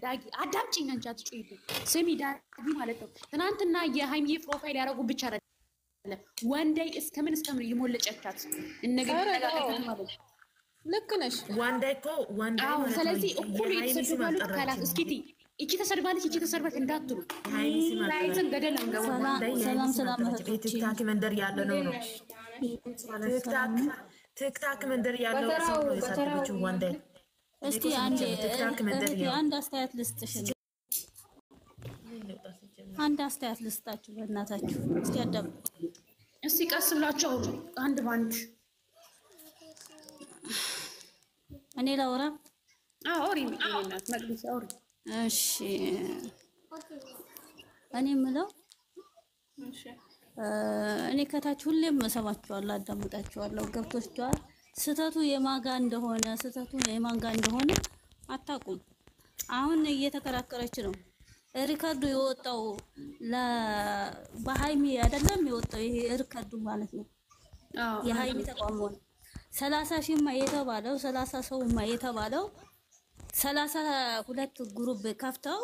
ዳጊ አዳምጪኝ አንቺ አትጩይብኝ ስሚ ዳጊ ማለት ነው ትናንትና የሃይሚ ፕሮፋይል ያደረጉ ብቻ አይደለም ወንዳይ እስከምን ይሞለጨቻት እነገር ማለት ልክ ነሽ ወንዳይ እኮ ወንዳይ ማለት ነው ስለዚህ እኩል የተሰደባሉ ካላት እስኪቲ እቺ ተሰድባለች እቺ ተሰድበት እንዳትሉ ላይዘን ገደል ሰላም ሰላም ቲክታክ መንደር ያለ ነው ቲክታክ መንደር ያለው ሰው ነው የሰደበችው ወንዳይ እስቲ አንድ አስተያየት ልስጥሽ አንድ አስተያየት ልስጣችሁ በእናታችሁ እስቲ አዳም እስቲ ቀስ ብላችሁ አንድ ባንድ እኔ ላውራ አውሪ ምንድነው መቅደስ አውሪ እሺ እኔ የምለው እኔ ከታች ሁሌም መሰማችኋለሁ አዳምጣችኋለሁ ገብቶችኋል ስተቱ የማጋ እንደሆነ አታውቁም አሁን እየተከራከረች ነው ሪካርዱ የወጣው በሃይሚ አይደለም የወጣው ይሄ ሪካርዱ ማለት ነው የሃይሚ ተቋም ነው 30 ሺህ የተባለው 30 ሰው የተባለው 32 ግሩፕ ከፍተው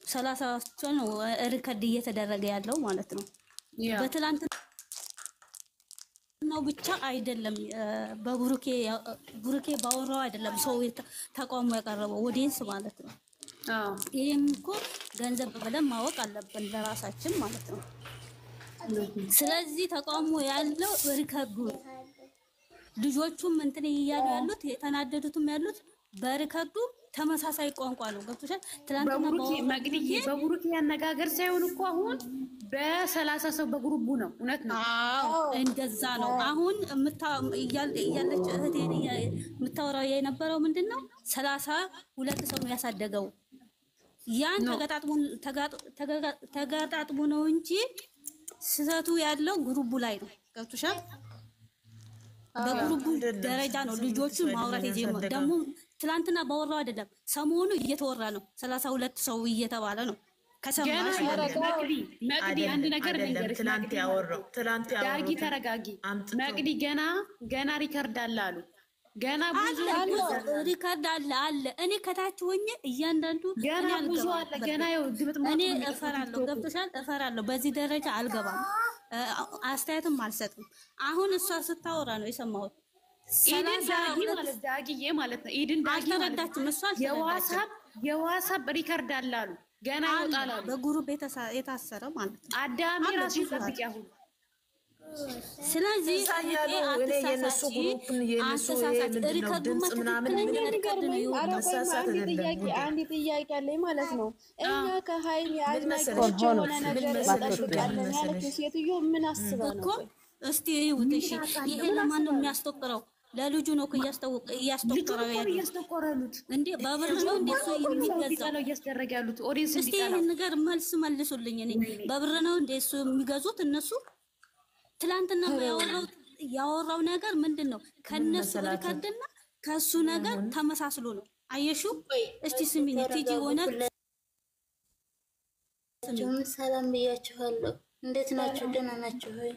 30 ነው ሪካርድ እየተደረገ ያለው ማለት ነው በትላንት ነው ብቻ አይደለም በቡሩኬ ባወራው አይደለም ሰው ተቋሙ ያቀረበው ኦዲየንስ ማለት ነው ይሄም እኮ ገንዘብ በደም ማወቅ አለብን ለራሳችን ማለት ነው ስለዚህ ተቋሙ ያለው ሪካርዱ ልጆቹም እንትን ይያሉ ያሉት የተናደዱትም ያሉት በሪካርዱ ተመሳሳይ ቋንቋ ነው ገብቶሻል ትላንትና በቡሩኬ ያነጋገር ሳይሆን እኮ አሁን በ30 ሰው በግሩፑ ነው እውነት ነው እንደዛ ነው አሁን እያለች እህቴ የምታወራው የነበረው ምንድነው 32 ሰው ነው ያሳደገው ያን ተጋጣጥሞ ነው እንጂ ስህተቱ ያለው ግሩፑ ላይ ነው ገብቶሻል በግሩፑ ደረጃ ነው ልጆቹ ማውራት የጀመረው ደግሞ ትላንትና ባወራው አይደለም ሰሞኑ እየተወራ ነው 32 ሰው እየተባለ ነው ከሰማሽ መቅዲ አንድ ነገር ነገር ትላንት ያወራው ዳጊ ተረጋጊ መቅዲ ገና ሪከርድ አለ አሉ ገና ብዙ ሪከርድ አለ እኔ ከታች ሆኜ እያንዳንዱ ገና ብዙ አለ ገና እኔ እፈራለሁ ገብቶሻል እፈራለሁ በዚህ ደረጃ አልገባም አስተያየትም አልሰጥም አሁን እሷ ስታወራ ነው የሰማሁት ኢድን ዳጊዬ ማለት ነው ኢድን ዳጊ አልተረዳችም እሷ የዋትስአፕ ሪከርድ አለ አሉ ገና ይወጣል በግሩፕ የታሰረ ማለት ነው አዳሚ ራሱ ይጠብቅ ያሁን ስለዚህ የነሱ ግሩፕን የነሱ ሪከርድ ምናምን አንድ ጥያቄ አለኝ ማለት ነው እኛ ከሃይሚ አድናቂዎች የሆነ ነገር እንጠብቃለን ያለችው ሴትዮ ምን አስባ ነው እስቲ ይሁት እሺ ይሄ ለማን ነው የሚያስተቆረው ለልጁ ነው እያስተቆረው ያስተቆረሉት እንዴ በብር ነው እንዴ ሰው የሚገዛው እያስደረገ ያሉት ኦዲየንስ እስቲ ይሄን ነገር መልሱልኝ እኔ በብር ነው እንዴ እሱ የሚገዙት እነሱ ትላንትና ያወራው ነገር ምንድነው ከነሱ ሪከርድና ከሱ ነገር ተመሳስሎ ነው አየሹ እስቲ ስሚኝ ቲጂ ሆነ ሰላም ብያችኋለሁ እንዴት ናችሁ ደህና ናችሁ ሆይ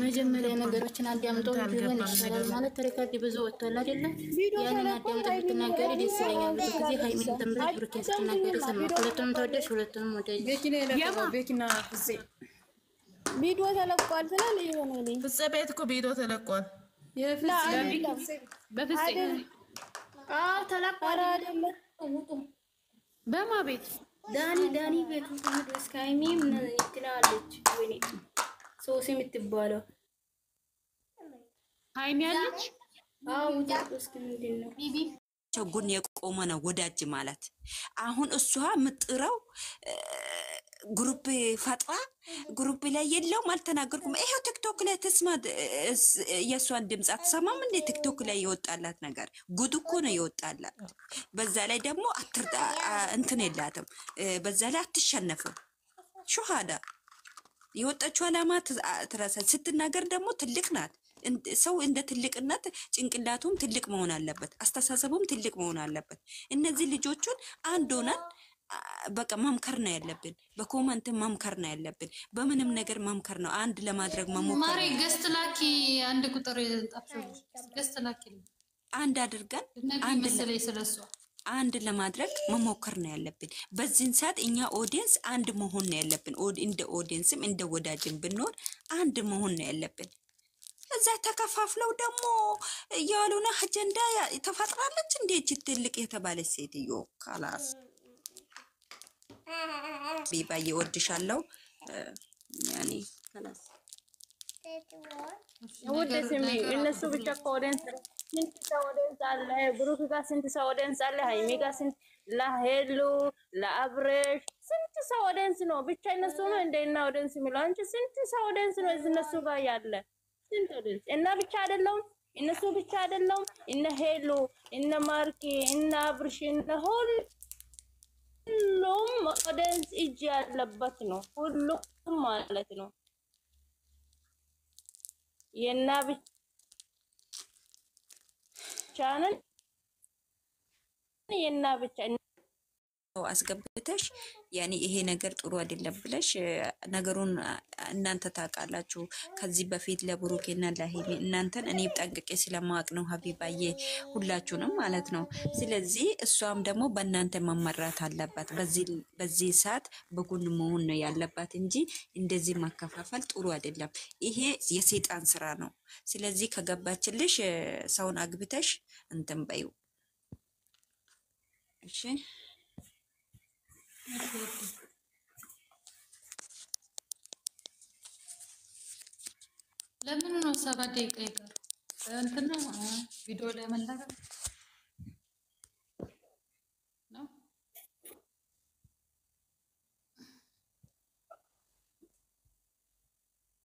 መጀመሪያ ነገሮችን አዳምጠው ቢሆን ይሻላል ማለት ሪካርድ ብዙ ወጥቷል አይደለ ያንን አዳምጠው ብትናገሪ ደስ ይለኛል ብዙ ጊዜ ሃይሚን ተምረሽ ብሩኬ ስትናገሪ ሰማሁ ሁለቱንም ተወደሽ ሁለቱንም ወደሽ ቤኪና ፍፄ ቪዲዮ ተለቋል ስላለ የሆነ ነው ፍፄ ቤት እኮ ቪዲዮ ተለቋል በፍፄ ተለቋል አይደለ በማ ቤት ዳኒ ቤት እስከ ሃይሚ ምን ትላለች ወይኔ ሶሲ የምትባለው ሃይሚ ያለች እስኪ ምንድነው ቢቢ ጎን የቆመ ነው ወዳጅ ማለት አሁን እሷ ምጥራው ግሩፕ ፈጥራ ግሩፕ ላይ የለውም አልተናገርኩም ይሄው ቲክቶክ ላይ ተስማ የሷን ድምጽ አትሰማም እንዴ ቲክቶክ ላይ ይወጣላት ነገር ጉድ እኮ ነው ይወጣላት በዛ ላይ ደግሞ እንትን የላትም በዛ ላይ አትሸነፍም ሹሃዳ የወጣችው አላማ ትራሳ ስትናገር ደግሞ ትልቅ ናት ሰው እንደ ትልቅነት ጭንቅላቱም ትልቅ መሆን አለበት አስተሳሰቡም ትልቅ መሆን አለበት እነዚህ ልጆቹን አንድ ሆነን በቃ መምከር ነው ያለብን። በኮመንት መምከር ነው ያለብን። በምንም ነገር መምከር ነው። አንድ ለማድረግ መሞከር ማሪ ገስት ላኪ አንድ ቁጥር ጣፍሽ ገስት ላኪ አንድ አድርገን አንድ ለማድረግ መሞከር ነው ያለብን። በዚህን ሰዓት እኛ ኦዲየንስ አንድ መሆን ነው ያለብን። እንደ ኦዲየንስም እንደ ወዳጅም ብንሆን አንድ መሆን ነው ያለብን። እዛ ተከፋፍለው ደግሞ ያሉና አጀንዳ ተፈጥራለች። እንዴት ትልቅ የተባለች ሴትዮ ካላስ ቢባዬ ወድሻለሁ ያኔ ካላስ ውድ ስሚ እነሱ ብቻ ኦዲየንስ ስንት ሰው ኦዲየንስ አለ? ብሩክ ጋር ስንት ሰው ኦዲየንስ አለ? ሃይሚ ጋር ስንት ለሄሉ ለአብሬሽ ስንት ሰው ኦዲየንስ ነው? ብቻ እነሱ ነው እንደና ኦዲየንስ የሚለው አንቺ ስንት ሰው ኦዲየንስ ነው እነሱ ጋር ያለ ስንት ኦዲየንስ እና ብቻ አይደለም እነሱ ብቻ አይደለም እነ ሄሉ እነ ማርኪ እነ አብርሽ እነ ሁሉም ኦዲየንስ እጅ ያለበት ነው። ሁሉም ማለት ነው የና ብቻንን የና ብቻ አስገብተሽ ያኔ ይሄ ነገር ጥሩ አይደለም ብለሽ ነገሩን እናንተ ታውቃላችሁ። ከዚህ በፊት ለብሩኬና ለሄሚ እናንተን እኔ ጠንቅቄ ስለማውቅ ነው ሀቢባዬ ሁላችሁንም ማለት ነው። ስለዚህ እሷም ደግሞ በእናንተ መመራት አለባት። በዚህ ሰዓት በጎን መሆን ነው ያለባት እንጂ እንደዚህ ማከፋፈል ጥሩ አይደለም። ይሄ የሰይጣን ስራ ነው። ስለዚህ ከገባችልሽ ሰውን አግብተሽ እንትን በይው እሺ። ለምን ነው 7 ደቂቃ ይቀር እንትን ነው ቪዲዮ ላይ መላክ